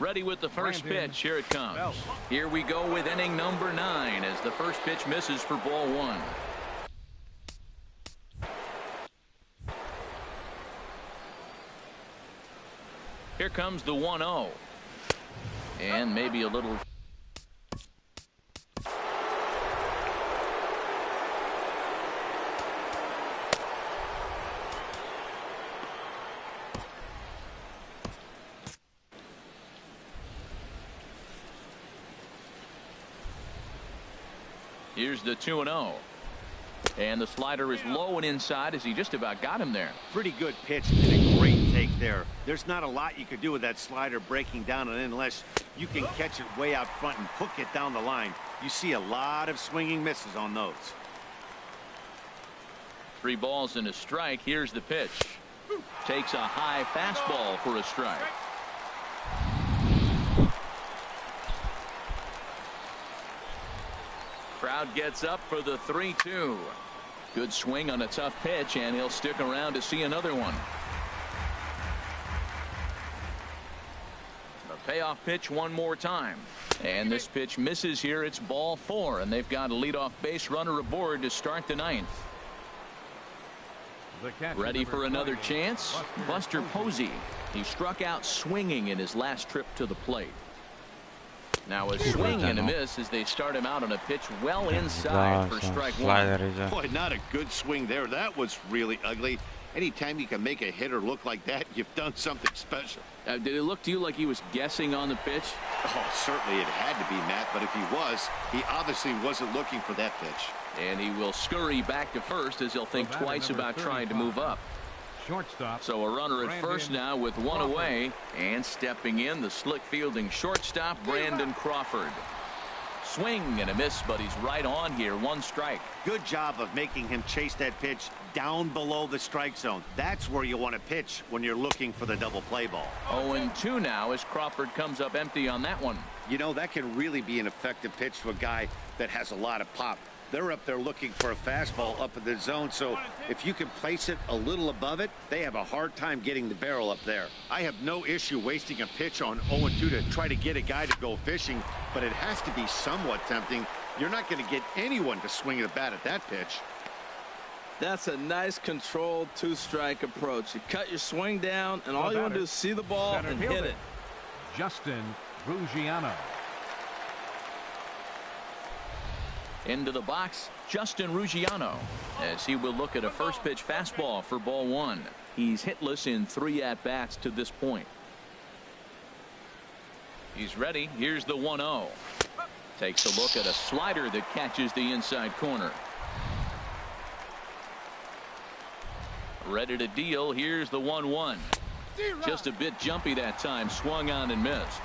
Ready with the first pitch. Here it comes. Here we go with inning number 9 as the first pitch misses for ball 1. Here comes the 1-0. And maybe a little. Here's the 2-0. And the slider is low and inside as he just about got him there. Pretty good pitch and a great take there. There's not a lot you could do with that slider breaking down, and unless you can catch it way out front and hook it down the line, you see a lot of swinging misses on those. 3 balls and a strike. Here's the pitch. Takes a high fastball for a strike. Crowd gets up for the 3-2. Good swing on a tough pitch, and he'll stick around to see another one. The payoff pitch one more time. And this pitch misses here. It's ball 4, and they've got a leadoff base runner aboard to start the 9th. Ready for another chance? Buster Posey. He struck out swinging in his last trip to the plate. Now a swing and a miss as they start him out on a pitch well inside for strike 1. Boy, not a good swing there. That was really ugly. Anytime you can make a hitter look like that, you've done something special. Did it look to you like he was guessing on the pitch? Oh, certainly it had to be, Matt, but if he was, he obviously wasn't looking for that pitch. And he will scurry back to first as he'll think twice about trying to move up. Shortstop. So a runner at first now with 1 away, and stepping in, the slick fielding shortstop Brandon Crawford. Swing and a miss, but he's right on here. 1 strike. Good job of making him chase that pitch down below the strike zone. That's where you want to pitch when you're looking for the double play ball. 0-2 now as Crawford comes up empty on that one. You know, that can really be an effective pitch to a guy that has a lot of pop. They're up there looking for a fastball up in the zone, so if you can place it a little above it, they have a hard time getting the barrel up there. I have no issue wasting a pitch on 0-2 to try to get a guy to go fishing, but it has to be somewhat tempting. You're not going to get anyone to swing the bat at that pitch. That's a nice controlled 2-strike approach. You cut your swing down, and all you want to do is see the ball and hit it. Justin Ruggiano. Into the box, Justin Ruggiano, as he will look at a first pitch fastball for ball 1. He's hitless in 3 at-bats to this point. He's ready. Here's the 1-0. Takes a look at a slider that catches the inside corner. Ready to deal. Here's the 1-1. Just a bit jumpy that time. Swung on and missed.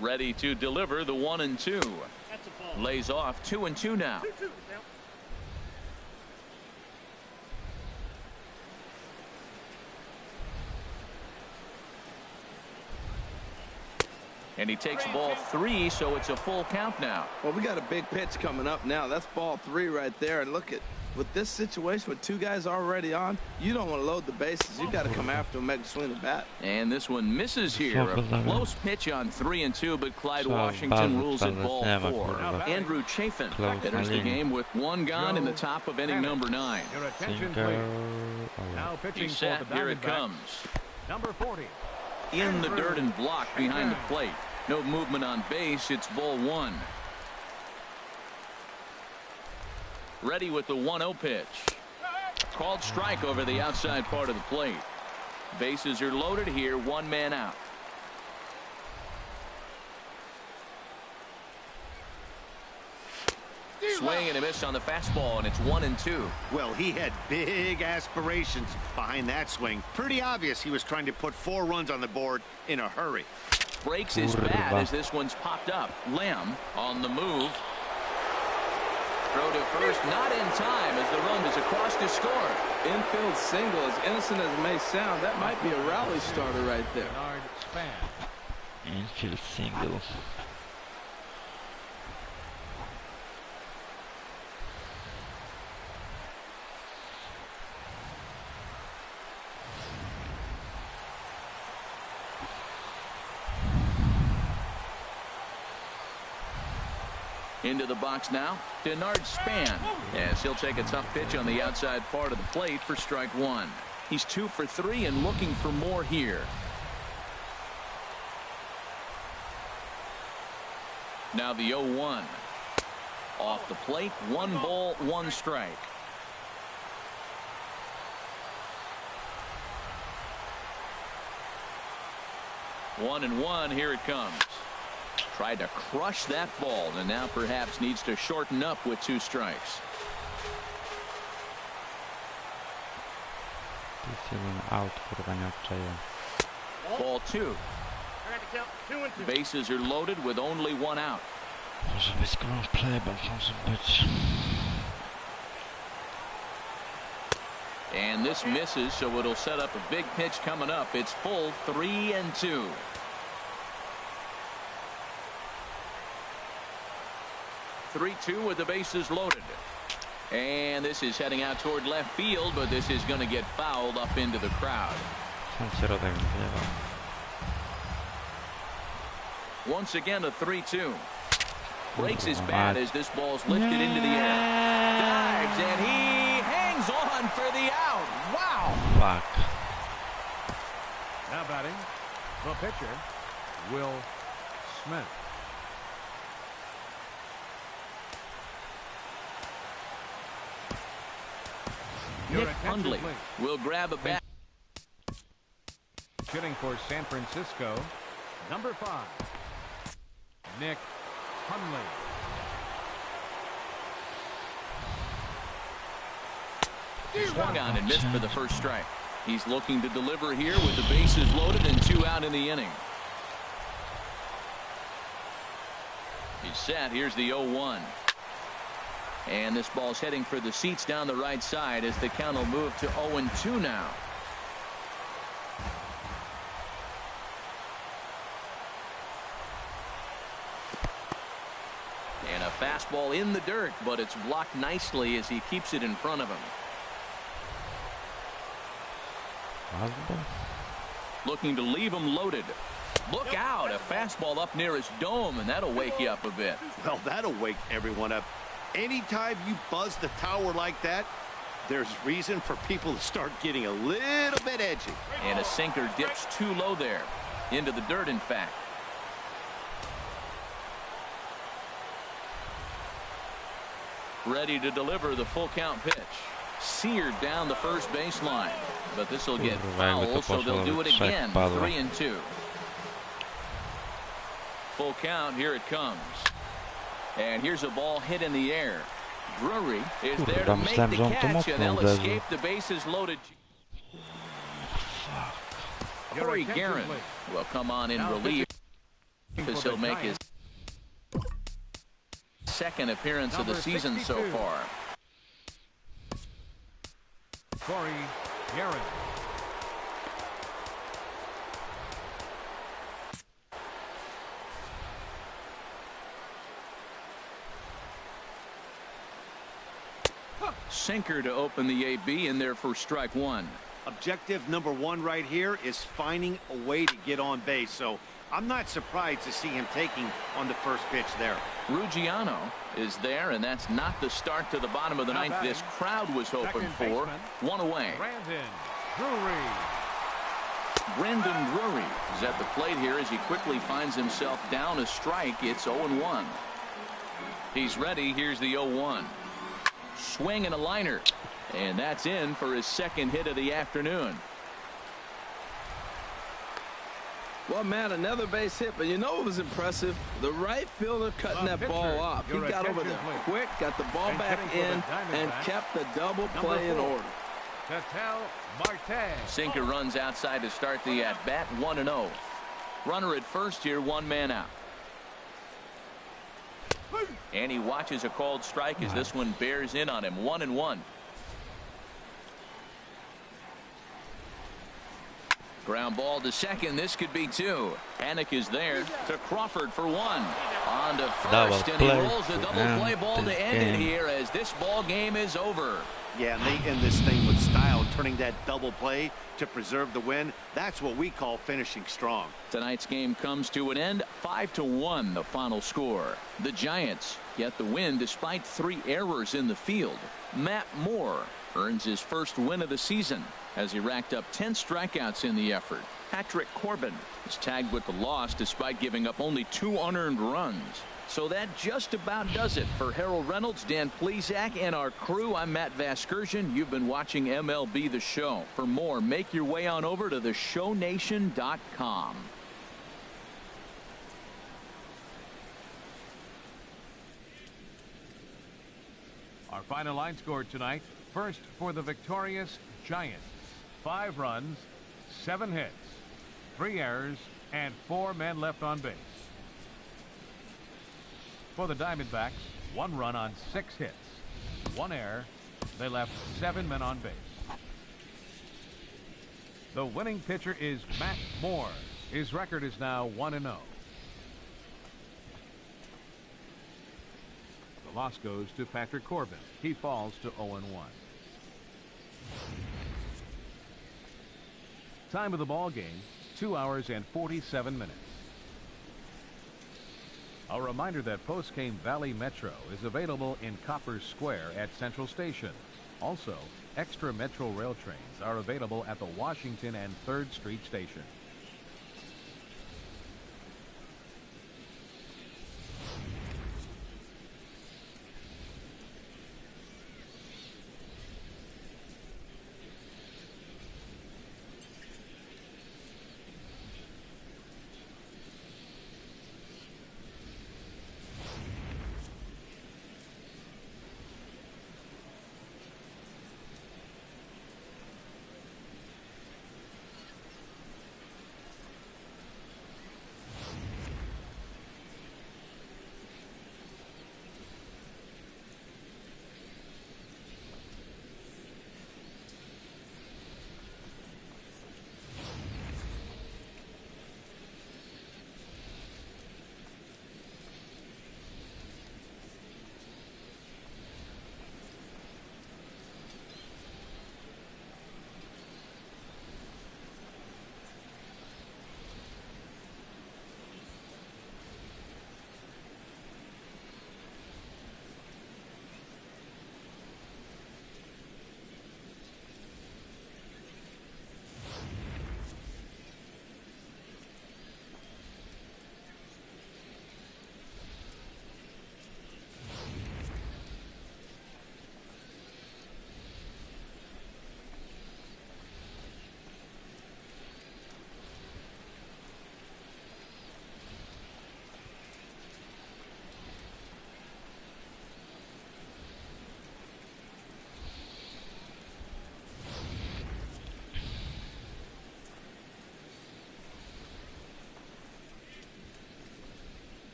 Ready to deliver the 1-2. Lays off 2-2 now. And he takes ball 3, so it's a full count now. Well, we got a big pitch coming up now. That's ball 3 right there. And look at, with this situation with 2 guys already on, you don't want to load the bases. You got to come after him, make a swing the bat. And this one misses here. A close pitch on 3-2, but Clyde Washington rules it ball 4. Andrew Chafin enters the game with 1 gone in the top of inning number 9. Your attention, please. Now pitching He's set. for the Here it Diamondbacks, comes. number 40. In the dirt and blocked behind the plate. No movement on base. It's ball 1. Ready with the 1-0 pitch. Called strike over the outside part of the plate. Bases are loaded here. 1 man out. Swing and a miss on the fastball, and it's 1-2. Well, he had big aspirations behind that swing. Pretty obvious he was trying to put 4 runs on the board in a hurry. Breaks his bat as this one's popped up. Lamb on the move. Throw to first, not in time as the run is across to score. Infield single, as innocent as it may sound, that might be a rally starter right there. Infield single. Into the box now, Denard Span, as he'll take a tough pitch on the outside part of the plate for strike 1. He's 2 for 3 and looking for more here. Now the 0-1. Off the plate, 1 ball, 1 strike. One and one, here it comes. Tried to crush that ball, and now perhaps needs to shorten up with 2 strikes. Jeden out, kurwa, nie odczaję. Ball 2. Bases are loaded with only one out. Może być ground play, bo może być... And this misses, so it'll set up a big pitch coming up. It's full 3-2. with the bases loaded. And this is heading out toward left field, but this is going to get fouled up into the crowd. Once again, a 3-2. Breaks his bat as this ball's lifted into the air. Dives, and he hangs on for the out. Wow. Fuck. Now batting, the pitcher, Will Smith. Nick Hundley will grab a bat. Hitting for San Francisco, number 5, Nick Hundley. Swung on and missed for the first strike. He's looking to deliver here with the bases loaded and 2 out in the inning. He's set. Here's the 0-1. And this ball's heading for the seats down the right side as the count will move to 0-2 now. And a fastball in the dirt, but it's blocked nicely as he keeps it in front of him. Looking to leave him loaded. Look out, a fastball up near his dome, and that'll wake you up a bit. Well, that'll wake everyone up. Anytime you buzz the tower like that, there's reason for people to start getting a little bit edgy. And a sinker dips too low there. Into the dirt, in fact. Ready to deliver the full count pitch. Seared down the first baseline. But this will get foul, so they'll do it again. 3-2. Full count, here it comes. And here's a ball hit in the air. Drury is there to make the catch, and they'll escape the bases loaded. Corey Guerin will come on in relief because he'll make his second appearance of the season so far. Corey Guerin. Sinker to open the AB in there for strike 1. Objective number 1 right here is finding a way to get on base. So I'm not surprised to see him taking on the first pitch there. Ruggiano is there, and that's not the start to the bottom of the ninth this crowd was hoping for. 1 away. Brandon Drury is at the plate here as he quickly finds himself down a strike. It's 0-1. He's ready. Here's the 0-1. Swing and a liner, and that's in for his second hit of the afternoon. Well, Matt, another base hit, but you know what was impressive? The right fielder cutting that ball off. He got over there quick, got the ball back in, and kept the double play in order. Sinker runs outside to start the at-bat. 1-0. Runner at first here, 1 man out. And he watches a called strike as this one bears in on him. 1-1. Ground ball to second. This could be 2. Panic is there to Crawford for 1. On to first, and he rolls a double play ball to end it here as this ball game is over. Yeah, and they end this thing with style, turning that double play to preserve the win. That's what we call finishing strong. Tonight's game comes to an end. 5-1 the final score. The Giants get the win despite 3 errors in the field. Matt Moore earns his first win of the season as he racked up 10 strikeouts in the effort. Patrick Corbin is tagged with the loss despite giving up only 2 unearned runs. So that just about does it for Harold Reynolds, Dan Plesac, and our crew. I'm Matt Vasgersian. You've been watching MLB The Show. For more, make your way on over to theshownation.com. Our final line score tonight. First for the victorious Giants. 5 runs, 7 hits, 3 errors, and 4 men left on base. For the Diamondbacks, 1 run on 6 hits, 1 error. They left 7 men on base. The winning pitcher is Matt Moore. His record is now 1-0. The loss goes to Patrick Corbin. He falls to 0-1. Time of the ball game, 2 hours and 47 minutes. A reminder that Postgame Valley Metro is available in Copper Square at Central Station. Also, extra Metro rail trains are available at the Washington and 3rd Street Station.